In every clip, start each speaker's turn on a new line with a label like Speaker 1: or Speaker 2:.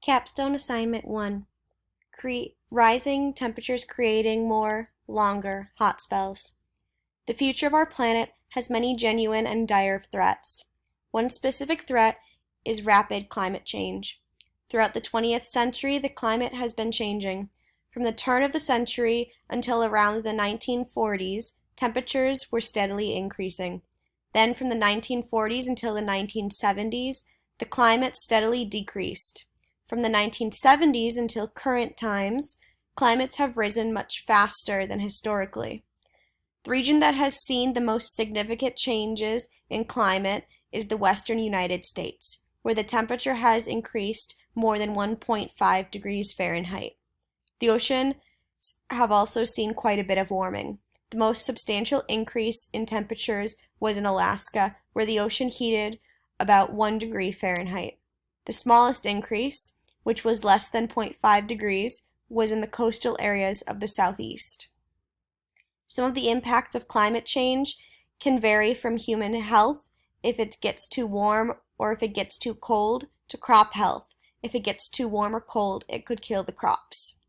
Speaker 1: Capstone Assignment 1. Rising temperatures creating more, longer, hot spells. The future of our planet has many genuine and dire threats. One specific threat is rapid climate change. Throughout the 20th century, the climate has been changing. From the turn of the century until around the 1940s, temperatures were steadily increasing. Then from the 1940s until the 1970s, the climate steadily decreased. From the 1970s until current times, climates have risen much faster than historically. The region that has seen the most significant changes in climate is the western United States, where the temperature has increased more than 1.5 degrees Fahrenheit. The oceans have also seen quite a bit of warming. The most substantial increase in temperatures was in Alaska, where the ocean heated about 1 degree Fahrenheit. The smallest increase, which was less than 0.5 degrees, was in the coastal areas of the southeast. Some of the impacts of climate change can vary from human health if it gets too warm or if it gets too cold to crop health. If it gets too warm or cold, it could kill the crops.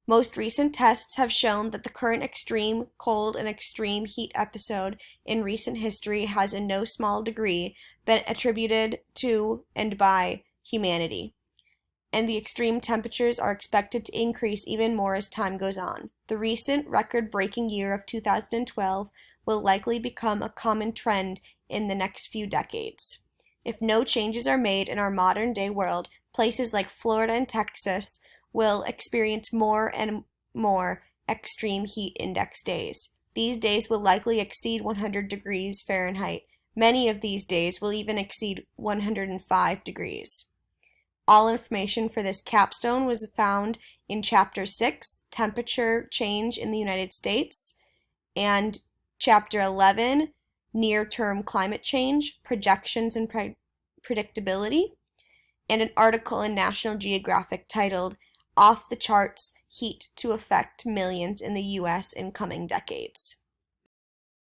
Speaker 1: Most recent tests have shown that the current extreme cold and extreme heat episode in recent history has in no small degree been attributed to and by humanity. And the extreme temperatures are expected to increase even more as time goes on. The recent record-breaking year of 2012 will likely become a common trend in the next few decades. If no changes are made in our modern-day world, places like Florida and Texas will experience more and more extreme heat index days. These days will likely exceed 100 degrees Fahrenheit. Many of these days will even exceed 105 degrees. All information for this capstone was found in Chapter 6, Temperature Change in the United States, and Chapter 11, Near-Term Climate Change, Projections and Predictability, and an article in National Geographic titled Off the Charts Heat to Affect Millions in the U.S. in Coming Decades.